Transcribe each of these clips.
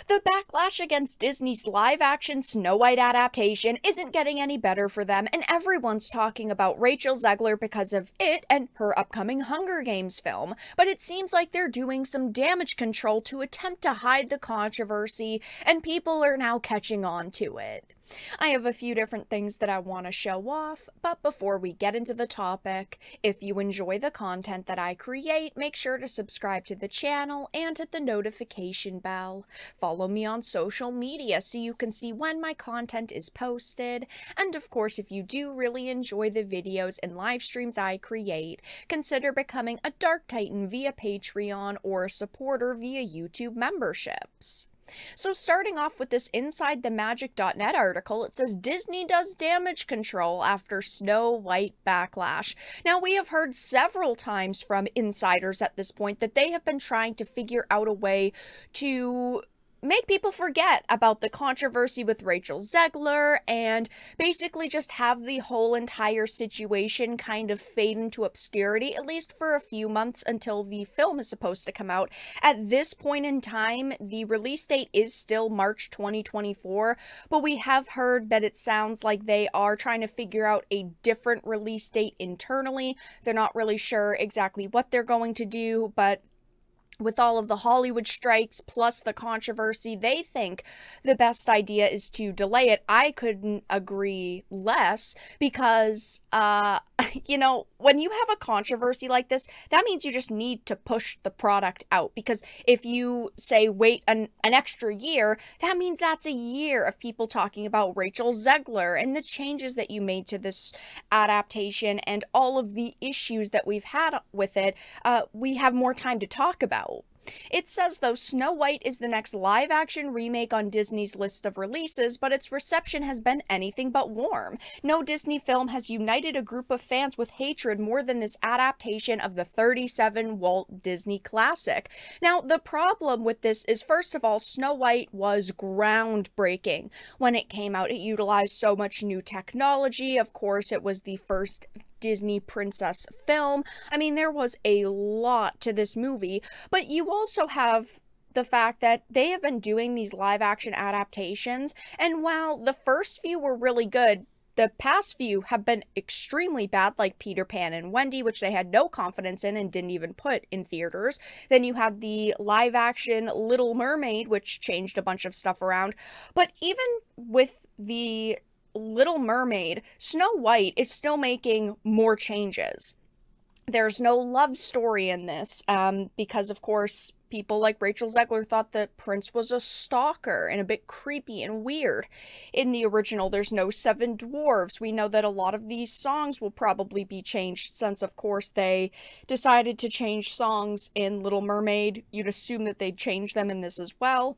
The backlash against Disney's live-action Snow White adaptation isn't getting any better for them, and everyone's talking about Rachel Zegler because of it and her upcoming Hunger Games film. But it seems like they're doing some damage control to attempt to hide the controversy, and people are now catching on to it. I have a few different things that I want to show off, but before we get into the topic, if you enjoy the content that I create, make sure to subscribe to the channel and hit the notification bell. Follow me on social media so you can see when my content is posted, and of course if you do really enjoy the videos and live streams I create, consider becoming a Dark Titan via Patreon or a supporter via YouTube memberships. So starting off with this InsideTheMagic.net article, it says Disney does damage control after Snow White backlash. Now, we have heard several times from insiders at this point that they have been trying to figure out a way to make people forget about the controversy with Rachel Zegler and basically just have the whole entire situation kind of fade into obscurity, at least for a few months until the film is supposed to come out. At this point in time, the release date is still March 2024, but we have heard that it sounds like they are trying to figure out a different release date internally. They're not really sure exactly what they're going to do, but with all of the Hollywood strikes plus the controversy, they think the best idea is to delay it. I couldn't agree less because, when you have a controversy like this, that means you just need to push the product out. Because if you say wait an extra year, that means that's a year of people talking about Rachel Zegler and the changes that you made to this adaptation and all of the issues that we've had with it. We have more time to talk about. It says, though, Snow White is the next live-action remake on Disney's list of releases, but its reception has been anything but warm. No Disney film has united a group of fans with hatred more than this adaptation of the 37 Walt Disney classic. Now, the problem with this is, first of all, Snow White was groundbreaking. When it came out, it utilized so much new technology. Of course, it was the first Disney princess film. I mean, there was a lot to this movie, but you also have the fact that they have been doing these live action adaptations, and while the first few were really good, the past few have been extremely bad, like Peter Pan and Wendy, which they had no confidence in and didn't even put in theaters. Then you had the live action Little Mermaid, which changed a bunch of stuff around. But even with the Little Mermaid, Snow White is still making more changes. There's no love story in this, because of course people like Rachel Zegler thought that Prince was a stalker and a bit creepy and weird. In the original, there's no seven dwarves. We know that a lot of these songs will probably be changed since, of course, they decided to change songs in Little Mermaid. You'd assume that they'd change them in this as well,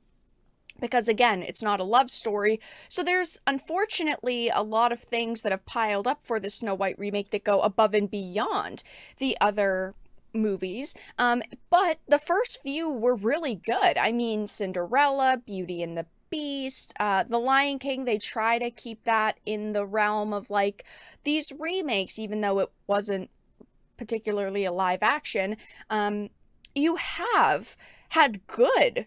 because again, it's not a love story. So there's unfortunately a lot of things that have piled up for the Snow White remake that go above and beyond the other movies. But the first few were really good. I mean, Cinderella, Beauty and the Beast, The Lion King, they try to keep that in the realm of like these remakes, even though it wasn't particularly a live action. You have had good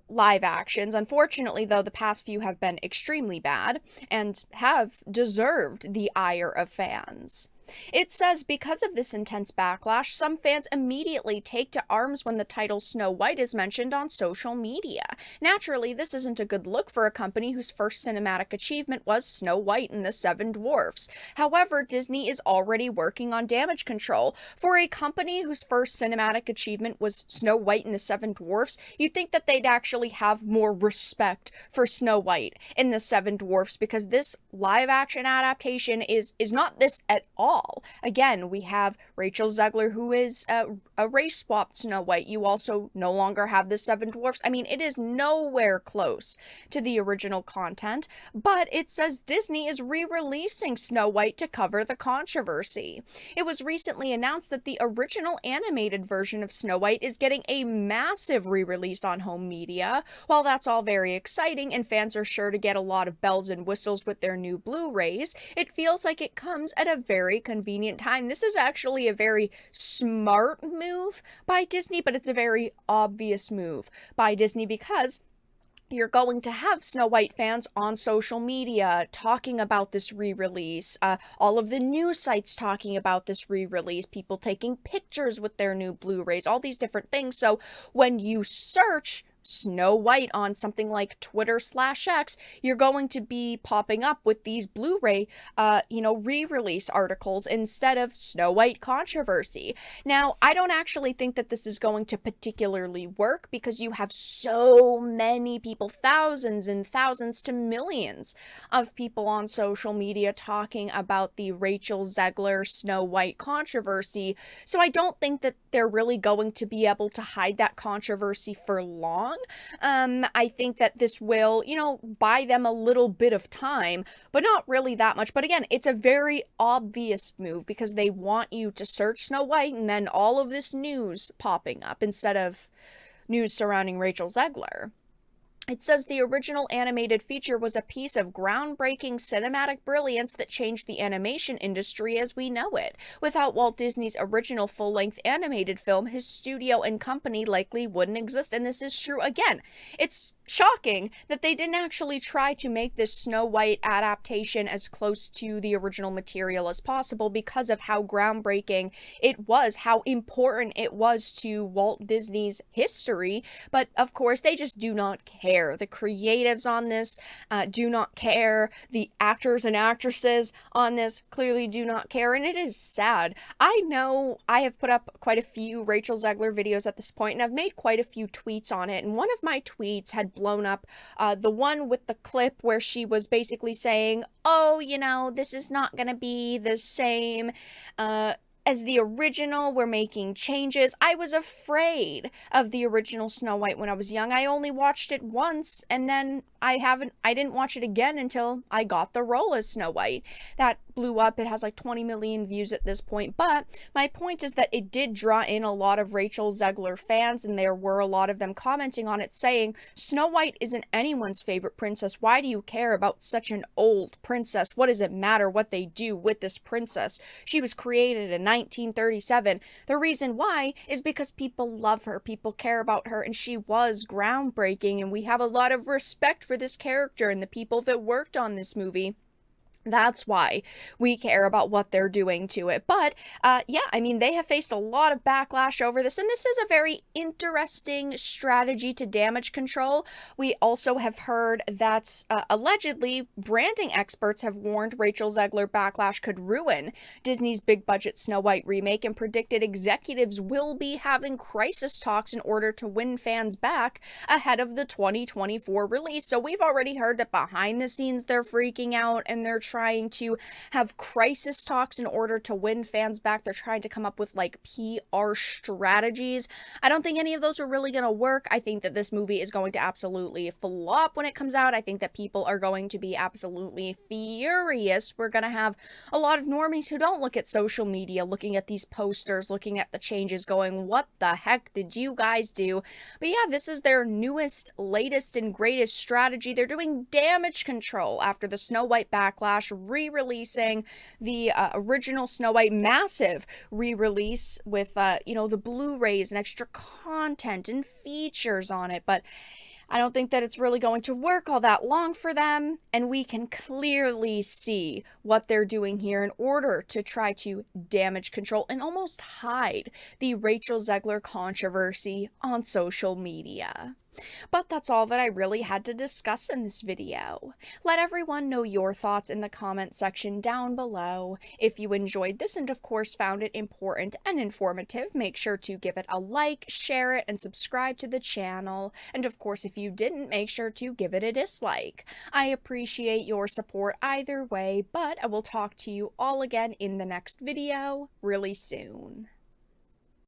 live actions. Unfortunately, though, the past few have been extremely bad and have deserved the ire of fans. It says, because of this intense backlash, some fans immediately take to arms when the title Snow White is mentioned on social media. Naturally, this isn't a good look for a company whose first cinematic achievement was Snow White and the Seven Dwarfs. However, Disney is already working on damage control. For a company whose first cinematic achievement was Snow White and the Seven Dwarfs, you'd think that they'd actually have more respect for Snow White and the Seven Dwarfs, because this live-action adaptation is not this at all. Again, we have Rachel Zegler, who is a race-swapped Snow White. You also no longer have the Seven Dwarfs. I mean, it is nowhere close to the original content, but it says Disney is re-releasing Snow White to cover the controversy. It was recently announced that the original animated version of Snow White is getting a massive re-release on home media. While that's all very exciting and fans are sure to get a lot of bells and whistles with their new Blu-rays, it feels like it comes at a very convenient time. This is actually a very smart move by Disney, but it's a very obvious move by Disney because you're going to have Snow White fans on social media talking about this re-release, all of the news sites talking about this re-release, people taking pictures with their new Blu-rays, all these different things. So when you search Snow White on something like Twitter/X, you're going to be popping up with these Blu-ray, re-release articles instead of Snow White controversy. Now, I don't actually think that this is going to particularly work because you have so many people, thousands and thousands to millions of people on social media talking about the Rachel Zegler Snow White controversy. So I don't think that they're really going to be able to hide that controversy for long. I think that this will, buy them a little bit of time, but not really that much. But again, it's a very obvious move because they want you to search Snow White and then all of this news popping up instead of news surrounding Rachel Zegler. It says the original animated feature was a piece of groundbreaking cinematic brilliance that changed the animation industry as we know it. Without Walt Disney's original full-length animated film, his studio and company likely wouldn't exist, and this is true again. It's shocking that they didn't actually try to make this Snow White adaptation as close to the original material as possible because of how groundbreaking it was, how important it was to Walt Disney's history, but of course they just do not care. The creatives on this do not care. The actors and actresses on this clearly do not care, and it is sad. I know I have put up quite a few Rachel Zegler videos at this point, and I've made quite a few tweets on it, and one of my tweets had blown up, the one with the clip where she was basically saying, oh, this is not gonna be the same as the original, we're making changes. I was afraid of the original Snow White when I was young. I only watched it once, and then I didn't watch it again until I got the role as Snow White. That blew up. It has like 20 million views at this point, but my point is that it did draw in a lot of Rachel Zegler fans, and there were a lot of them commenting on it saying, Snow White isn't anyone's favorite princess. Why do you care about such an old princess? What does it matter what they do with this princess? She was created in 1937. The reason why is because people love her, people care about her, and she was groundbreaking, and we have a lot of respect for this character and the people that worked on this movie. That's why we care about what they're doing to it. But, they have faced a lot of backlash over this, and this is a very interesting strategy to damage control. We also have heard that, allegedly, branding experts have warned Rachel Zegler backlash could ruin Disney's big-budget Snow White remake and predicted executives will be having crisis talks in order to win fans back ahead of the 2024 release. So we've already heard that behind the scenes they're freaking out and they're trying to have crisis talks in order to win fans back. They're trying to come up with like PR strategies. I don't think any of those are really going to work. I think that this movie is going to absolutely flop when it comes out. I think that people are going to be absolutely furious. We're going to have a lot of normies who don't look at social media, looking at these posters, looking at the changes, going, what the heck did you guys do? But yeah, this is their newest, latest, and greatest strategy. They're doing damage control after the Snow White backlash, re-releasing the original Snow White massive re-release with, the Blu-rays and extra content and features on it. But I don't think that it's really going to work all that long for them, and we can clearly see what they're doing here in order to try to damage control and almost hide the Rachel Zegler controversy on social media. But that's all that I really had to discuss in this video. Let everyone know your thoughts in the comment section down below. If you enjoyed this and of course found it important and informative, make sure to give it a like, share it, and subscribe to the channel. And of course, if you didn't, make sure to give it a dislike. I appreciate your support either way, but I will talk to you all again in the next video really soon.